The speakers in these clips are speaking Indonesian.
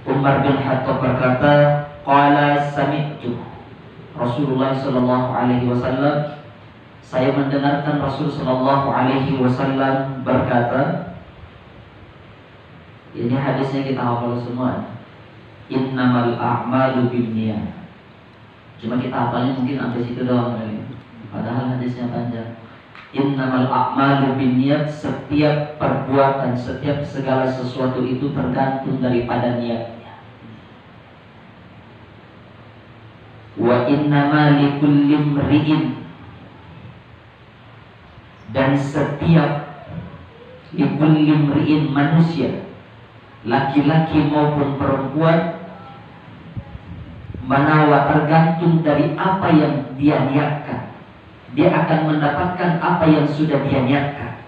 Umar bin Khattab berkata, qala sami'tu Rasulullah sallallahu alaihi wasallam, saya mendengarkan Rasul sallallahu alaihi wasallam berkata, ini hadisnya kita hafal semua. Innamal a'malu binniyat. Cuma kita hafalnya mungkin sampai situ doang kali. Padahal hadisnya panjang. Innamal a'malu binniyat, setiap perbuatan, setiap segala sesuatu itu tergantung daripada niatnya. Wa innama likulli imri'in, dan setiap likulli imri'in, manusia laki-laki maupun perempuan, manawa, tergantung dari apa yang dia niatkan, dia akan mendapatkan apa yang sudah dia niatkan.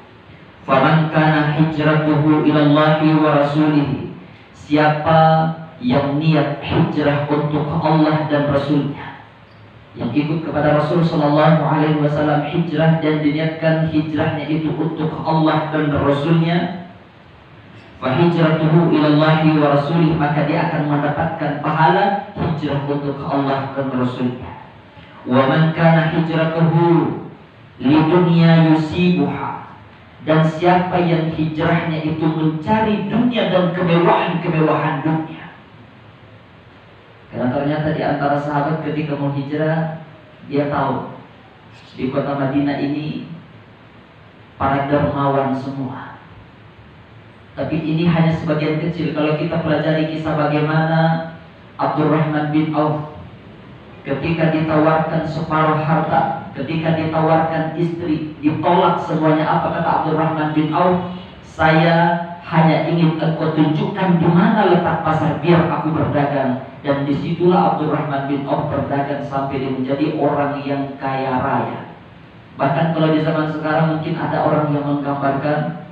Faman kana hijratuhu ilallahi wa rasulihi, siapa yang niat hijrah untuk Allah dan Rasulnya, yang ikut kepada Rasul sallallahu alaihi wasallam hijrah dan diniatkan hijrahnya itu untuk Allah dan Rasulnya, fa hijratuhu ilallahi wa rasulih, maka dia akan mendapatkan pahala hijrah untuk Allah dan Rasulnya. Wa man kana hijratuhu lidunya yusibuha, dan siapa yang hijrahnya itu mencari dunia dan kemewahan-kemewahan dunia. Karena ternyata di antara sahabat ketika mau hijrah, dia tahu di kota Madinah ini para dermawan semua. Tapi ini hanya sebagian kecil. Kalau kita pelajari kisah bagaimana Abdurrahman bin Auf ketika ditawarkan separuh harta, ketika ditawarkan istri, ditolak semuanya. Apa kata Abdurrahman bin Auf? Saya hanya ingin engkau tunjukkan di mana letak pasar biar aku berdagang. Dan disitulah Abdurrahman bin Auf berdagang sampai dia menjadi orang yang kaya raya. Bahkan kalau di zaman sekarang mungkin ada orang yang menggambarkan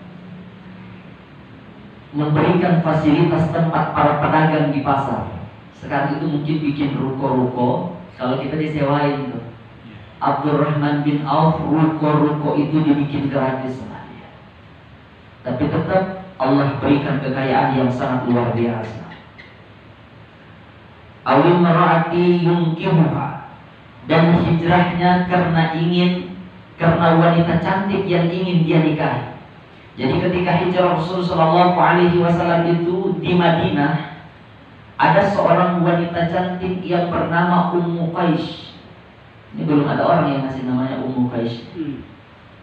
memberikan fasilitas tempat para pedagang di pasar. Sekarang itu mungkin bikin ruko-ruko. Kalau kita disewain tuh, Abdurrahman bin Auf, ruko-ruko itu dibikin gratis sama dia. Tapi tetap Allah berikan kekayaan yang sangat luar biasa. Awil mar'ati yunkihuha, dan hijrahnya karena wanita cantik yang ingin dia nikahi. Jadi ketika hijrah Rasul sallallahu alaihi wasallam itu di Madinah, ada seorang wanita cantik yang bernama Ummu Qais. Ini belum ada orang yang ngasih namanya Ummu Qais.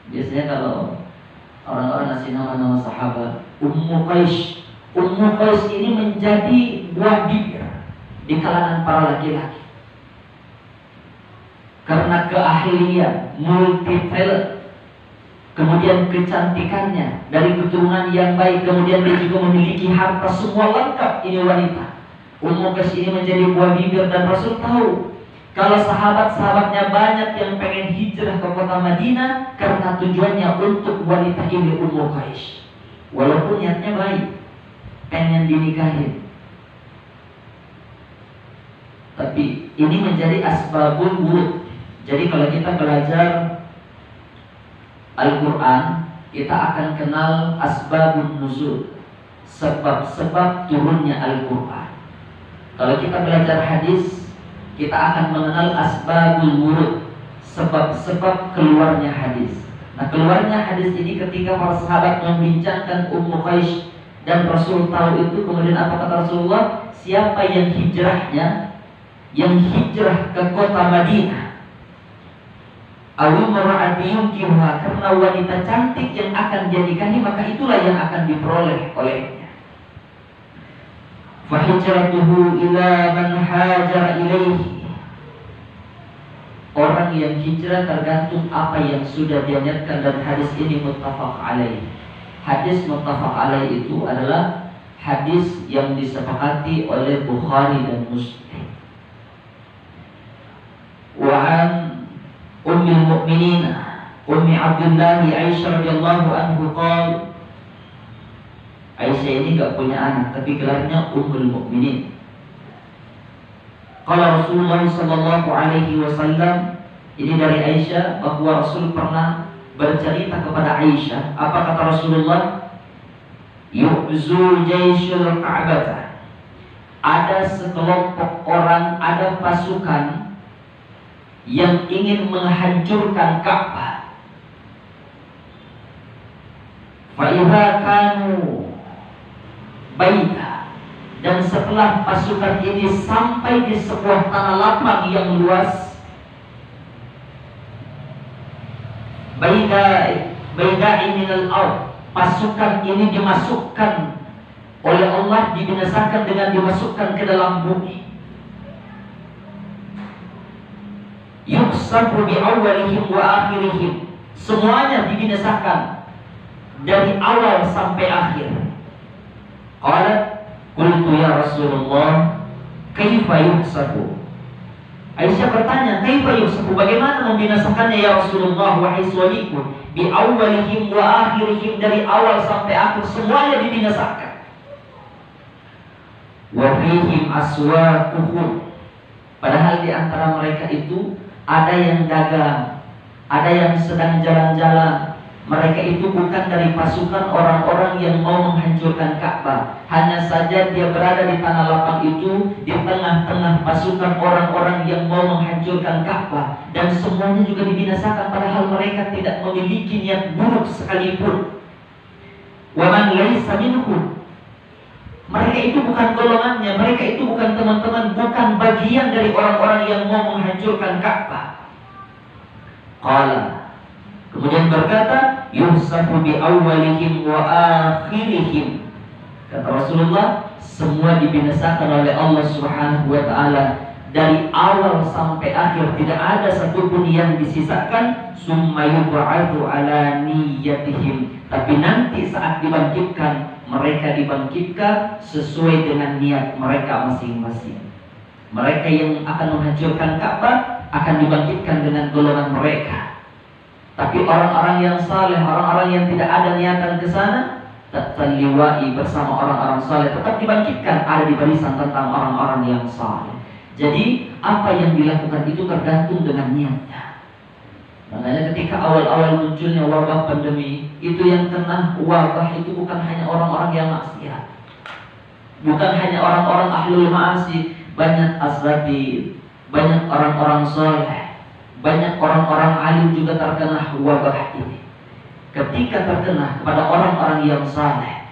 Biasanya kalau orang-orang ngasih nama-nama sahabat, Ummu Qais. Ummu Qais ini menjadi buah bibir di kalangan para laki-laki karena keahlian, multi talent, kemudian kecantikannya, dari keturunan yang baik, kemudian dia juga memiliki harta, semua lengkap ini wanita. Ummu Qais ini menjadi buah bibir, dan Rasul tahu kalau sahabat-sahabatnya banyak yang pengen hijrah ke kota Madinah karena tujuannya untuk wanita ini, Ummu Qais. Walaupun niatnya baik, pengen dinikahin, tapi ini menjadi asbabul wurud. Jadi kalau kita belajar Al-Quran, kita akan kenal asbabun nuzul, sebab-sebab turunnya Al-Quran. Kalau kita belajar hadis, kita akan mengenal asbabul wurud, sebab-sebab keluarnya hadis. Nah, keluarnya hadis ini ketika para sahabat membincangkan Ummu Qais dan Rasul tahu itu, kemudian apa kata Rasulullah? Siapa yang hijrahnya, yang hijrah ke kota Madinah, awil mar'ati yunkihuha, karena wanita cantik yang akan dia nikahi, maka itulah yang akan diperoleh olehnya. Fa hijratuhu ila man hajara ilaihi, orang yang hijrah tergantung apa yang sudah dia niatkan. Dan hadis ini muttafaq alaih. Hadis muttafaq alaih itu adalah hadis yang disepakati oleh Bukhari dan Muslim. Wa'an Ummul Mukminin Ummi Abdullah Aisyah radhiyallahu anhu qala, Aisyah ini gak punya anak tapi gelarnya Ummul Mukminin. Qala Rasulullah sallallahu alaihi wasallam, ini dari Aisyah bahwa Rasul pernah bercerita kepada Aisyah. Apa kata Rasulullah? Yu'zul jaisyul Ka'bah, ada sekelompok orang, ada pasukan yang ingin menghancurkan Ka'bah. Fa'idha kanu baita, dan setelah pasukan ini sampai di sebuah tanah lapang yang luas, baidai minal ard, pasukan ini dimasukkan oleh Allah, dibinasakan dengan dimasukkan ke dalam bumi. Yuksafu bi awwalihim wa akhirihim, semuanya dibinasakan dari awal sampai akhir. Qala qultu ya Rasulullah kaifa yuksafu? Aisyah bertanya, kaifa yuksafu, bagaimana membinasakannya ya Rasulullah, wahai suamiku? Bi awwalihim wa akhirihim, dari awal sampai akhir semuanya dibinasakan. Wa fihim aswaquhum, padahal di antara mereka itu ada yang dagang, ada yang sedang jalan-jalan. Mereka itu bukan dari pasukan orang-orang yang mau menghancurkan Ka'bah. Hanya saja dia berada di tanah lapang itu, di tengah-tengah pasukan orang-orang yang mau menghancurkan Ka'bah, dan semuanya juga dibinasakan, padahal mereka tidak memiliki niat buruk sekalipun. Wa man laysa minhum, mereka itu bukan golongannya, mereka itu bukan teman-teman, bukan bagian dari orang-orang yang mau menghancurkan Ka'bah. Qala, kemudian berkata, yusafu bi awwalihim wa akhirihim, kata Rasulullah, semua dibinasakan oleh Allah Subhanahu wa taala dari awal sampai akhir, tidak ada satupun yang disisakan. Summa yub'atsu ala niyyatihim, tapi nanti saat dibangkitkan, mereka dibangkitkan sesuai dengan niat mereka masing-masing. Mereka yang akan menghancurkan Ka'bah akan dibangkitkan dengan golongan mereka. Tapi orang-orang yang saleh, orang-orang yang tidak ada niatan ke sana, terliwai bersama orang-orang saleh, tetap dibangkitkan, ada di barisan tentang orang-orang yang saleh. Jadi apa yang dilakukan itu tergantung dengan niatnya. Makanya ketika awal-awal munculnya wabah pandemi, itu yang kena wabah itu bukan hanya orang-orang yang maksiat, bukan hanya orang-orang ahlul ma'asi, banyak asrafi, banyak orang-orang saleh, banyak orang-orang alim juga terkena wabah ini. Ketika terkena kepada orang-orang yang saleh,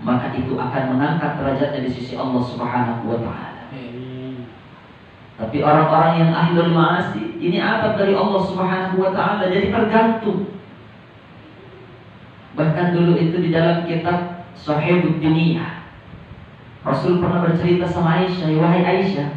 maka itu akan mengangkat derajatnya di sisi Allah Subhanahu wa taala. Tapi orang-orang yang ahlul ma'asi ini azab dari Allah Subhanahu wa taala, jadi tergantung. Bahkan dulu itu di dalam kitab Sahihud Dunia, Rasul pernah bercerita sama Aisyah, wahai Aisyah,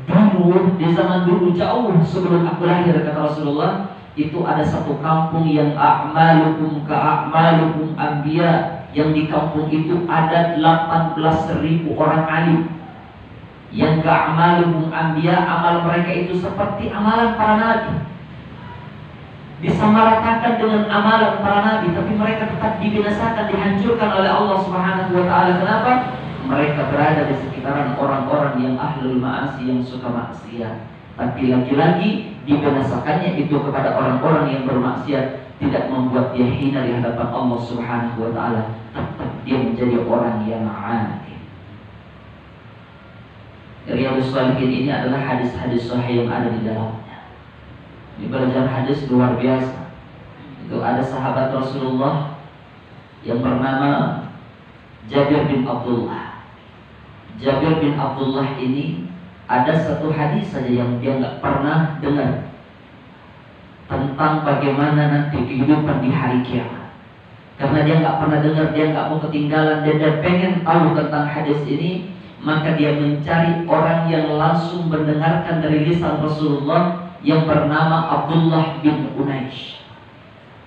dulu di zaman dulu jauh sebelum aku lahir, kata Rasulullah, itu ada satu kampung yang a'malukum ka'amalukum anbiya, yang di kampung itu ada 18.000 orang alim. Yang ka'amalukum anbiya, amal mereka itu seperti amalan para nabi, disamaratakan dengan amalan para nabi, tapi mereka tetap dibinasakan, dihancurkan oleh Allah Subhanahu wa taala. Kenapa? Mereka berada di sekitaran orang-orang yang ahlul ma'asi, yang suka maksiat. Tapi lagi-lagi dibinasakannya itu kepada orang-orang yang bermaksiat tidak membuat dia hina di hadapan Allah Subhanahu wa taala. Tetap dia menjadi orang yang adil. Riyadhus Shalihin ini adalah hadis-hadis sahih yang ada di dalamnya. Ini belajar hadis luar biasa. Itu ada sahabat Rasulullah yang bernama Jabir bin Abdullah. Jabir bin Abdullah ini ada satu hadis saja yang dia nggak pernah dengar tentang bagaimana nanti kehidupan di hari kiamat. Karena dia nggak pernah dengar, dia nggak mau ketinggalan, dia pengen tahu tentang hadis ini. Maka dia mencari orang yang langsung mendengarkan dari lisan Rasulullah yang bernama Abdullah bin Unais.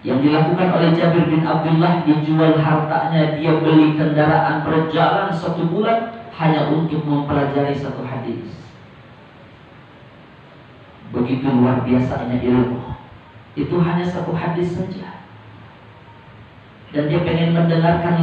Yang dilakukan oleh Jabir bin Abdullah, dijual hartanya, dia beli kendaraan, berjalan 1 bulan hanya untuk mempelajari satu hadis. Begitu luar biasanya ilmu. Itu hanya satu hadis saja. Dan dia pengen mendengarkan